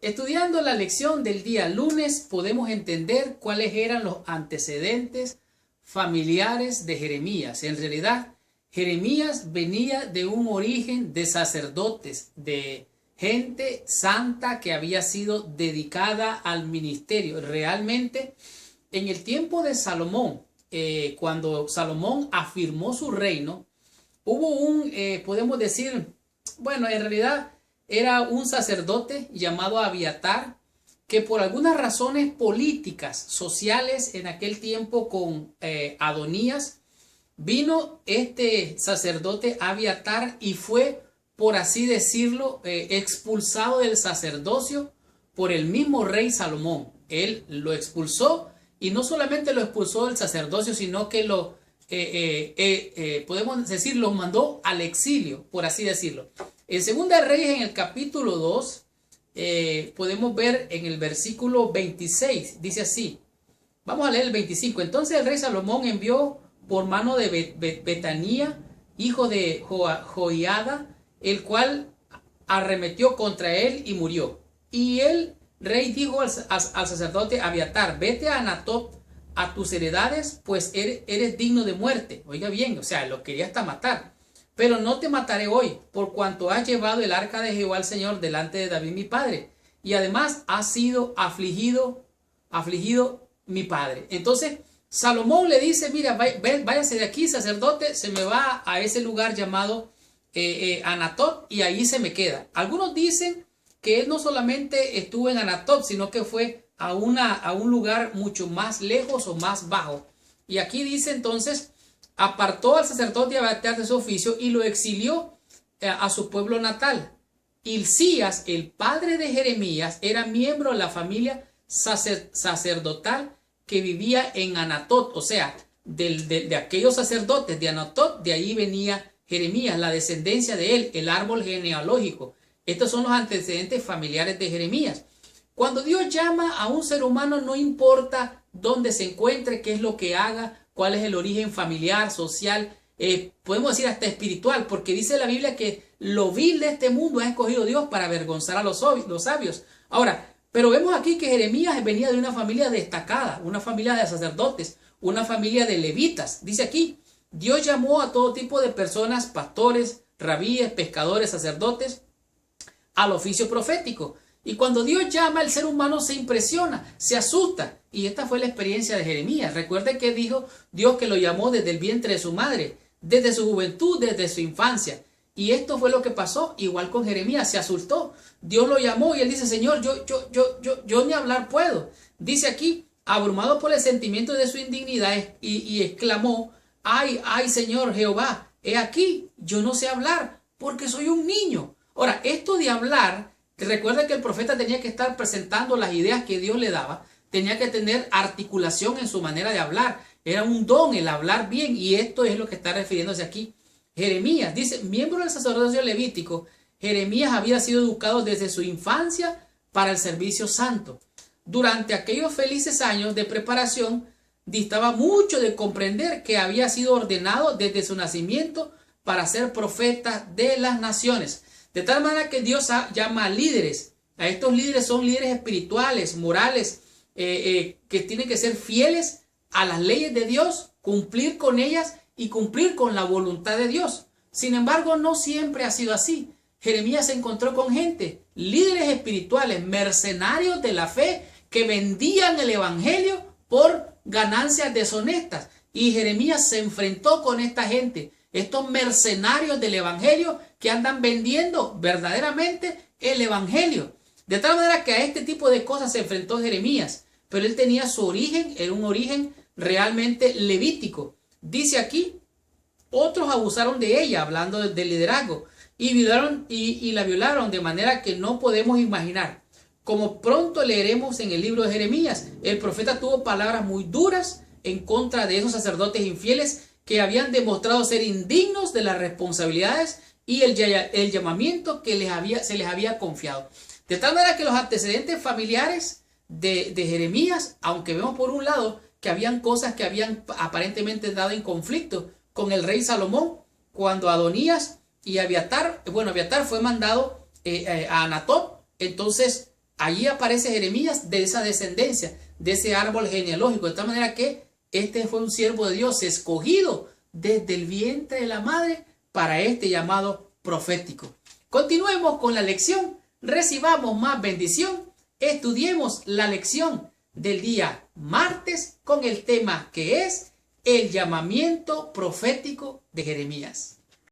Estudiando la lección del día lunes podemos entender cuáles eran los antecedentes familiares de Jeremías. En realidad, Jeremías venía de un origen de sacerdotes, de gente santa que había sido dedicada al ministerio. Realmente, en el tiempo de Salomón, cuando Salomón afirmó su reino, hubo podemos decir, bueno, en realidad era un sacerdote llamado Abiatar, que por algunas razones políticas, sociales en aquel tiempo con Adonías, vino este sacerdote Abiatar y fue, por así decirlo, expulsado del sacerdocio por el mismo rey Salomón. Él lo expulsó y no solamente lo expulsó del sacerdocio, sino que podemos decir, lo mandó al exilio, por así decirlo. En Segunda de Reyes, en el capítulo 2, podemos ver en el versículo 26, dice así. Vamos a leer el 25. Entonces el rey Salomón envió por mano de Betanía, hijo de Joiada, el cual arremetió contra él y murió. Y el rey dijo al sacerdote Abiatar: vete a Anatot a tus heredades, pues eres digno de muerte. Oiga bien, o sea, lo quería hasta matar. Pero no te mataré hoy, por cuanto has llevado el arca de Jehová el Señor delante de David mi padre, y además ha sido afligido mi padre. Entonces Salomón le dice: mira, váyase de aquí, sacerdote, se me va a ese lugar llamado Anatot, y ahí se me queda. Algunos dicen que él no solamente estuvo en Anatot, sino que fue a un lugar mucho más lejos o más bajo. Y aquí dice entonces: apartó al sacerdote Abiatar de su oficio y lo exilió a su pueblo natal. Hilcías, el padre de Jeremías, era miembro de la familia sacerdotal que vivía en Anatot, o sea, de aquellos sacerdotes de Anatot, de ahí venía Jeremías, la descendencia de él, el árbol genealógico. Estos son los antecedentes familiares de Jeremías. Cuando Dios llama a un ser humano, no importa dónde se encuentre, qué es lo que haga, cuál es el origen familiar, social, podemos decir hasta espiritual, porque dice la Biblia que lo vil de este mundo ha escogido Dios para avergonzar a los sabios. Ahora, pero vemos aquí que Jeremías venía de una familia destacada, una familia de sacerdotes, una familia de levitas. Dice aquí: Dios llamó a todo tipo de personas, pastores, rabíes, pescadores, sacerdotes, al oficio profético. Y cuando Dios llama, el ser humano se impresiona, se asusta. Y esta fue la experiencia de Jeremías. Recuerde que dijo Dios que lo llamó desde el vientre de su madre, desde su juventud, desde su infancia. Y esto fue lo que pasó, igual con Jeremías, se asustó. Dios lo llamó y él dice: Señor, yo ni hablar puedo. Dice aquí: abrumado por el sentimiento de su indignidad, y exclamó: ay, Señor Jehová, he aquí, yo no sé hablar, porque soy un niño. Ahora, esto de hablar, recuerda que el profeta tenía que estar presentando las ideas que Dios le daba, tenía que tener articulación en su manera de hablar, era un don el hablar bien, y esto es lo que está refiriéndose aquí Jeremías. Dice: miembro del sacerdocio levítico, Jeremías había sido educado desde su infancia para el servicio santo. Durante aquellos felices años de preparación, distaba mucho de comprender que había sido ordenado desde su nacimiento para ser profeta de las naciones. De tal manera que Dios llama a líderes. A estos líderes son líderes espirituales, morales, que tienen que ser fieles a las leyes de Dios, cumplir con ellas y cumplir con la voluntad de Dios. Sin embargo, no siempre ha sido así. Jeremías se encontró con gente, líderes espirituales, mercenarios de la fe, que vendían el evangelio por ganancias deshonestas. Y Jeremías se enfrentó con esta gente, estos mercenarios del evangelio que andan vendiendo verdaderamente el evangelio. De tal manera que a este tipo de cosas se enfrentó Jeremías, pero él tenía su origen, era un origen realmente levítico. Dice aquí: otros abusaron de ella, hablando del liderazgo, y la violaron de manera que no podemos imaginar. Como pronto leeremos en el libro de Jeremías, el profeta tuvo palabras muy duras en contra de esos sacerdotes infieles que habían demostrado ser indignos de las responsabilidades y el llamamiento que se les había confiado. De tal manera que los antecedentes familiares de Jeremías, aunque vemos por un lado que habían cosas que habían aparentemente dado en conflicto con el rey Salomón, cuando Adonías y Abiatar fue mandado a Anatot, entonces allí aparece Jeremías de esa descendencia, de ese árbol genealógico, de tal manera que este fue un siervo de Dios escogido desde el vientre de la madre para este llamado profético. Continuemos con la lección, recibamos más bendición, estudiemos la lección del día martes con el tema que es el llamamiento profético de Jeremías.